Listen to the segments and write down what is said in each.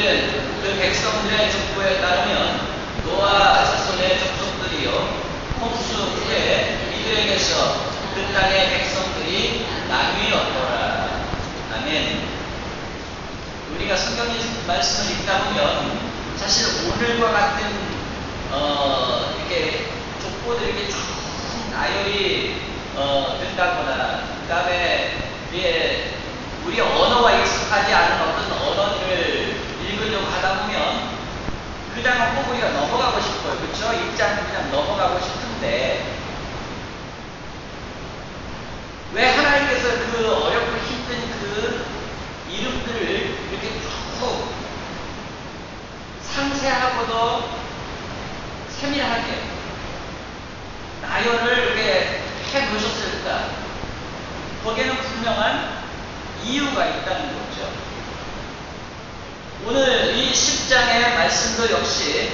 이제 그 백성들의 족보에 따르면 노아 자손의 족속들이요 홍수 후에 이들에게서 그 땅의 백성들이 나뉘었더라. 아멘. 우리가 성경 말씀을 읽다 보면 사실 오늘과 같은 이렇게 족보들이 이렇게 쭉 나열이 된다거나 그다음에 우리 언어와 익숙하지 않은 어떤 언어를 읽으려고 하다 보면 그 장은 꼭 우리가 넘어가고 싶어요. 그렇죠? 입장 그냥 넘어가고 싶은데 왜 하나님께서 그 어렵고 힘든 그 이름들을 이렇게 쭉 상세하고도 세밀하게 나열을 이렇게 해 놓으셨을까? 거기에는 분명한 이유가 있다는 거죠. 오늘 이 10장의 말씀도 역시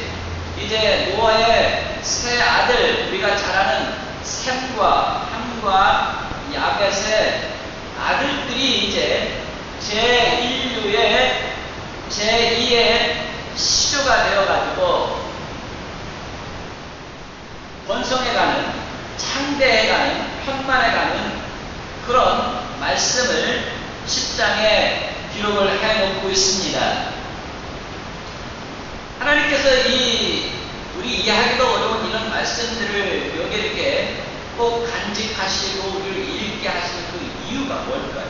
이제 노아의 세 아들, 우리가 잘 아는 셈과 함과 야벳의 아들들이 이제 제1류의 제2의 시조가 되어가지고 번성해가는, 창대해가는, 편만해가는 그런 말씀을 10장에 기록을 해놓고 있습니다. 하나님께서 우리 이해하기도 어려운 이런 말씀들을 여기 이렇게 꼭 간직하시고 우리를 읽게 하시는 그 이유가 뭘까요?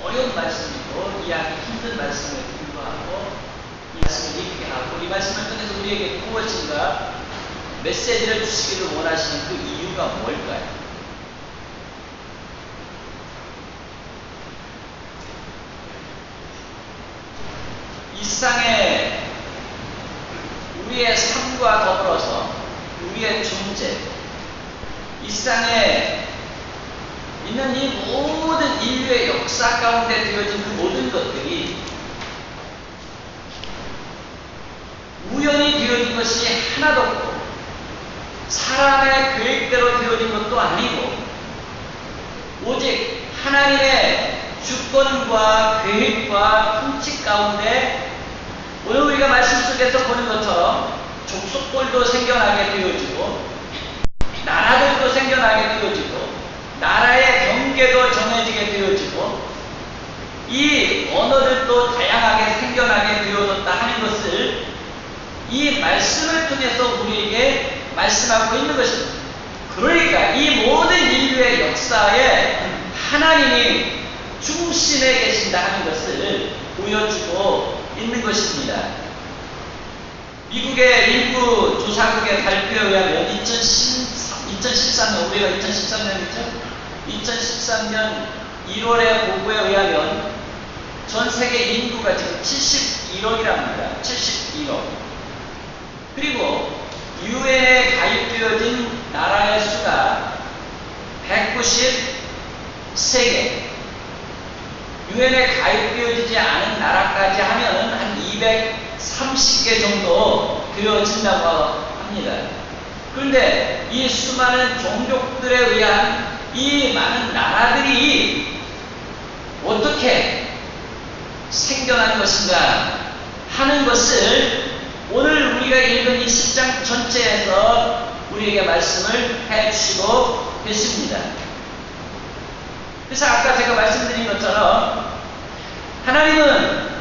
어려운 말씀이고 이해하기 힘든 말씀을 불구하고 이 말씀을 읽게 하고 이 말씀을 통해서 우리에게 무엇인가 메시지를 주시기를 원하시는 그 이유가 뭘까요? 이 세상에 우리의 삶과 더불어서 우리의 존재, 이 세상에 있는 이 모든 인류의 역사 가운데 되어진 그 모든 것들이 우연히 되어진 것이 하나도 없고 사람의 계획대로 되어진 것도 아니고 오직 하나님의 주권과 계획과 품칙 가운데 오늘 우리가 말씀 속에서 보는 것처럼 족속들도 생겨나게 되어지고 나라들도 생겨나게 되어지고 나라의 경계도 정해지게 되어지고 이 언어들도 다양하게 생겨나게 되어졌다 하는 것을 이 말씀을 통해서 우리에게 말씀하고 있는 것입니다. 그러니까 이 모든 인류의 역사에 하나님이 중심에 계신다 하는 것을 보여주고 있는 것입니다. 미국의 인구 조사국의 발표에 의하면 2013년, 우리가 2013년이죠? 2013년 1월의 보고에 의하면 전 세계 인구가 지금 71억이랍니다. 71억. 그리고 유엔에 가입되어진 나라의 수가 193개. 유엔에 가입되어지지 않은 나라까지 하면 한 230개 정도 되어진다고 합니다. 그런데 이 수많은 종족들에 의한 이 많은 나라들이 어떻게 생겨난 것인가 하는 것을 오늘 우리가 읽은 이 10장 전체에서 우리에게 말씀을 해주시고 계십니다. 그래서 아까 제가 말씀드린 것처럼 하나님은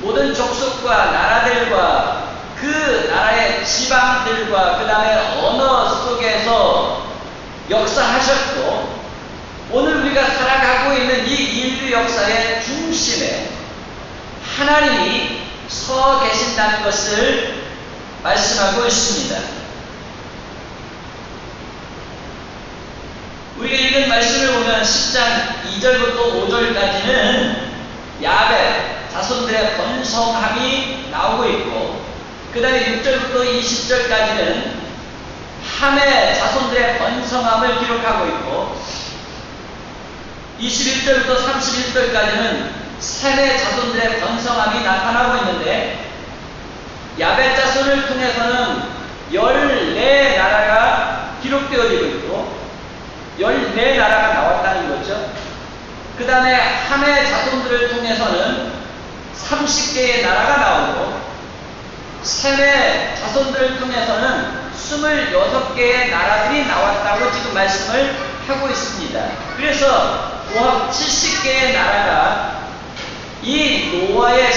모든 족속과 나라들과 그 나라의 지방들과 그 다음에 언어 속에서 역사하셨고 오늘 우리가 살아가고 있는 이 인류 역사의 중심에 하나님이 서 계신다는 것을 말씀하고 있습니다. 우리가 읽은 말씀을 보면 10장 2절부터 5절까지는 야벳 자손들의 번성함이 나오고 있고 그 다음에 6절부터 20절까지는 함의 자손들의 번성함을 기록하고 있고 21절부터 31절까지는 셈의 자손들의 번성함이 나타나고 있는데 야벳 자손을 통해서는 14나라가 기록되어지고 있고 14나라가 나왔다는 거죠. 그 다음에 함의 자손들을 통해서는 30개의 나라가 나오고 셈의 자손들을 통해서는 26개의 나라들이 나왔다고 지금 말씀을 하고 있습니다. 그래서 고합 70개의 나라가 이 노아의